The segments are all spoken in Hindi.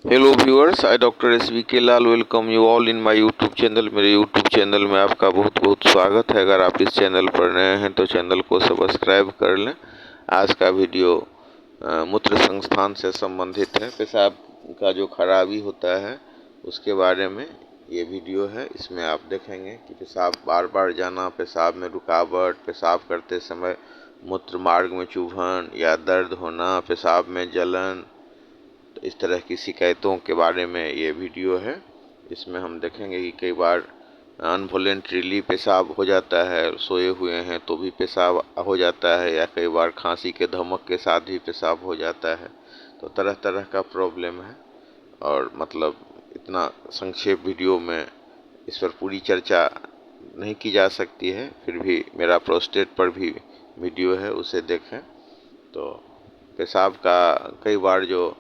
Hello viewers, I doctor SVK Lal welcome you all in my YouTube channel. मेरे यूट्यूब चैनल में आपका बहुत बहुत स्वागत है। अगर आप इस चैनल पर नए हैं तो चैनल को सब्सक्राइब कर लें। आज का वीडियो मूत्र संस्थान से संबंधित है। पेशाब का जो खराबी होता है उसके बारे में ये वीडियो है। इसमें आप देखेंगे कि पेशाब बार बार जाना, पेशाब में रुकावट, पेशाब करते समय मूत्र मार्ग में चुभन या दर्द होना, पेशाब में जलन, तो इस तरह की शिकायतों के बारे में ये वीडियो है। इसमें हम देखेंगे कि कई बार अनवॉलेंट्रीली पेशाब हो जाता है, सोए हुए हैं तो भी पेशाब हो जाता है, या कई बार खांसी के धमक के साथ भी पेशाब हो जाता है। तो तरह तरह का प्रॉब्लम है और मतलब इतना संक्षेप वीडियो में इस पर पूरी चर्चा नहीं की जा सकती है। फिर भी मेरा प्रोस्टेट पर भी वीडियो है, उसे देखें। तो पेशाब का कई बार जो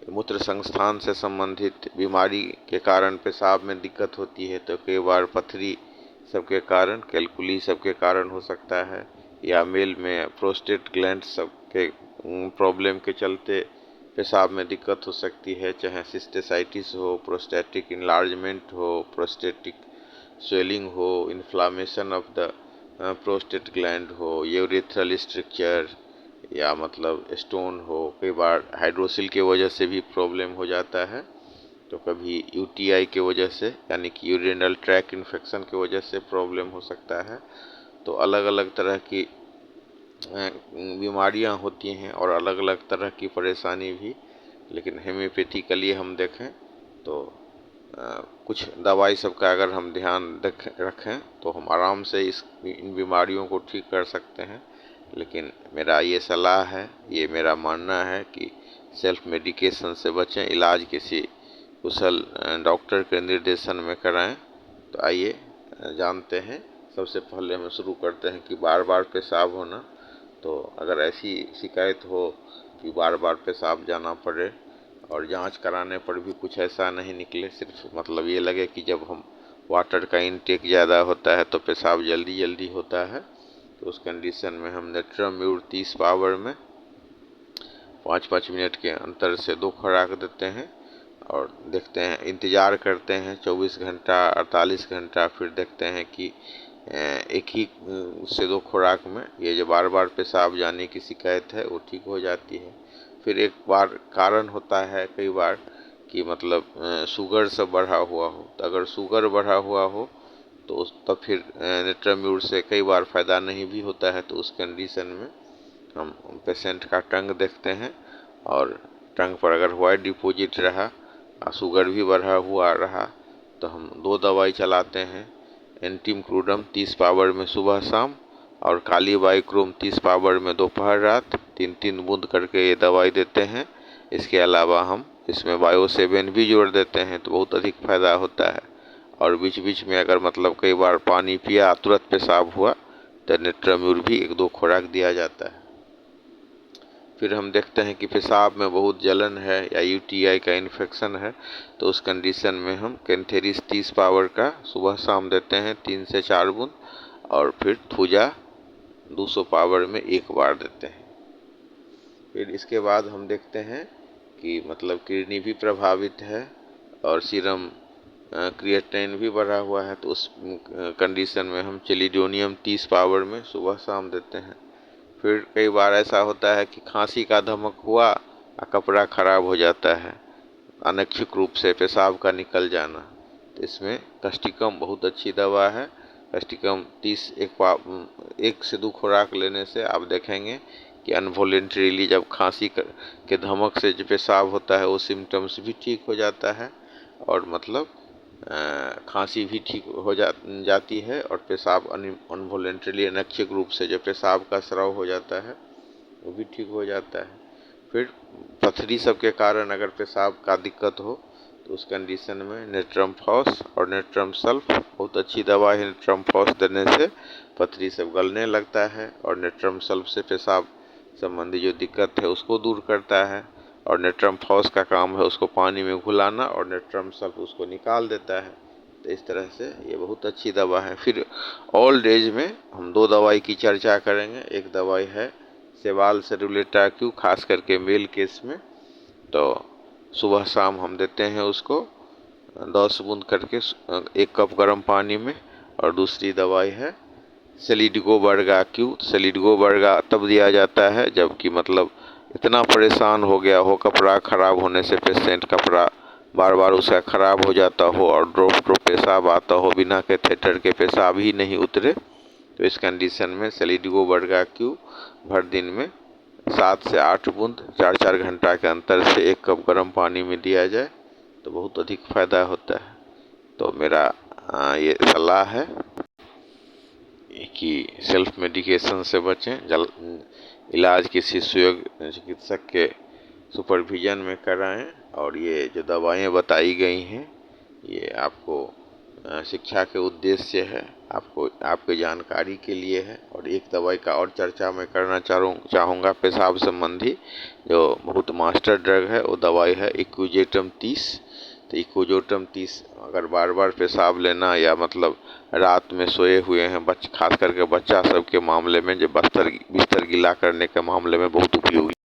मूत्र संस्थान से संबंधित बीमारी के कारण पेशाब में दिक्कत होती है, तो कई बार पथरी सबके कारण, कैलकुली सबके कारण हो सकता है, या मेल में प्रोस्टेट ग्लैंड सबके प्रॉब्लम के चलते पेशाब में दिक्कत हो सकती है। चाहे सिस्टेसाइटिस हो, प्रोस्टेटिक इनलार्जमेंट हो, प्रोस्टेटिक स्वेलिंग हो, inflammation of the prostate gland हो, यूरेथ्रल स्ट्रक्चर या मतलब स्टोन हो। कई बार हाइड्रोसिल के वजह से भी प्रॉब्लम हो जाता है। तो कभी UTI के वजह से यानी कि यूरिनल ट्रैक इन्फेक्शन की वजह से प्रॉब्लम हो सकता है। तो अलग अलग तरह की बीमारियां होती हैं और अलग अलग तरह की परेशानी भी। लेकिन हेम्योपैथिकली हम देखें तो कुछ दवाई सबका अगर हम ध्यान रखें तो हम आराम से इन बीमारियों को ठीक कर सकते हैं। लेकिन मेरा ये सलाह है, ये मेरा मानना है कि सेल्फ मेडिकेशन से बचें, इलाज किसी कुशल डॉक्टर के निर्देशन में कराएं। तो आइए जानते हैं। सबसे पहले हम शुरू करते हैं कि बार बार पेशाब होना। तो अगर ऐसी शिकायत हो कि बार बार पेशाब जाना पड़े और जांच कराने पर भी कुछ ऐसा नहीं निकले, सिर्फ मतलब ये लगे कि जब हम वाटर का इनटेक ज़्यादा होता है तो पेशाब जल्दी जल्दी होता है, तो उस कंडीशन में हम नेट्रम म्यूर 30 पावर में 5-5 मिनट के अंतर से 2 खुराक देते हैं और देखते हैं, इंतज़ार करते हैं 24 घंटा, 48 घंटा, फिर देखते हैं कि एक ही से 2 खुराक में ये जो बार बार पेशाब जाने की शिकायत है वो ठीक हो जाती है। फिर एक बार कारण होता है कई बार कि मतलब शुगर सब बढ़ा हुआ हो। तो अगर शुगर बढ़ा हुआ हो तो तब फिर नेट्राम्यूर से कई बार फ़ायदा नहीं भी होता है। तो उस कंडीशन में हम पेशेंट का टंग देखते हैं और टंग पर अगर वाइट डिपॉजिट रहा और शुगर भी बढ़ा हुआ रहा तो हम 2 दवाई चलाते हैं। एंटीम क्रूडम 30 पावर में सुबह शाम और काली बाइक्रोम 30 पावर में दोपहर रात 3-3 बूंद करके ये दवाई देते हैं। इसके अलावा हम इसमें बायो7 भी जोड़ देते हैं तो बहुत अधिक फायदा होता है। और बीच बीच में अगर मतलब कई बार पानी पिया तुरंत पेशाब हुआ तो नेट्राम्यूर भी 1-2 खुराक दिया जाता है। फिर हम देखते हैं कि पेशाब में बहुत जलन है या UTI का इन्फेक्शन है, तो उस कंडीशन में हम कैंथेरिस 30 पावर का सुबह शाम देते हैं 3 से 4 बूंद, और फिर थूजा 200 पावर में 1 बार देते हैं। फिर इसके बाद हम देखते हैं कि मतलब किडनी भी प्रभावित है और सीरम क्रिएटिनिन भी बढ़ा हुआ है, तो उस कंडीशन में हम चेलिडोनियम 30 पावर में सुबह शाम देते हैं। फिर कई बार ऐसा होता है कि खांसी का धमक हुआ और कपड़ा खराब हो जाता है, अनैच्छिक रूप से पेशाब का निकल जाना, तो इसमें कस्टिकम बहुत अच्छी दवा है। कस्टिकम 30 1 से 2 खुराक लेने से आप देखेंगे कि अनवॉलेंट्रीली जब खांसी के धमक से जो पेशाब होता है वो सिम्टम्स भी ठीक हो जाता है और मतलब खांसी भी ठीक हो जाती है और पेशाब अनवॉलेंट्रीली अनैच्छिक रूप से जो पेशाब का स्राव हो जाता है वो भी ठीक हो जाता है। फिर पथरी सब के कारण अगर पेशाब का दिक्कत हो तो उस कंडीशन में नेट्रम फॉस और नेट्रम सल्फ बहुत अच्छी दवा है। नेट्रम फॉस देने से पथरी सब गलने लगता है और नेट्रम सल्फ से पेशाब संबंधी जो दिक्कत है उसको दूर करता है, और नेट्रम फॉस का काम है उसको पानी में घुलाना और नेट्रम सल्फ उसको निकाल देता है। तो इस तरह से ये बहुत अच्छी दवा है। फिर ओल्ड एज में हम 2 दवाई की चर्चा करेंगे। एक दवाई है सेवाल सेरुलेटा क्यू, खास करके मेल केस में। तो सुबह शाम हम देते हैं उसको 10 बूंद करके 1 कप गर्म पानी में। और दूसरी दवाई है सेलिडगो बर्गा क्यू। सेलिडगो बर्गा तब दिया जाता है जबकि मतलब इतना परेशान हो गया हो, कपड़ा खराब होने से पेशेंट कपड़ा बार बार उसका खराब हो जाता हो और ड्रॉप ड्रॉप पेशाब आता हो, बिना कैथेटर के पेशाब ही नहीं उतरे, तो इस कंडीशन में सेलिडगो बर्गा क्यू भर दिन में 7 से 8 बूंद 4-4 घंटा के अंतर से 1 कप गर्म पानी में दिया जाए तो बहुत अधिक फायदा होता है। तो मेरा ये सलाह है कि सेल्फ मेडिकेशन से बचें, इलाज किसी सुयोग्य चिकित्सक के सुपरविजन में कराएं। और ये जो दवाएं बताई गई हैं ये आपको शिक्षा के उद्देश्य है, आपको आपके जानकारी के लिए है। और एक दवाई का और चर्चा मैं करना चाहूँगा पेशाब संबंधी, जो बहुत मास्टर ड्रग है, वो दवाई है इक्विजेटम 30। तो इक्विजेटम 30 अगर बार बार पेशाब लेना या मतलब रात में सोए हुए हैं खास करके बच्चा सब के मामले में, जो बिस्तर गीला करने के मामले में बहुत उपयोगी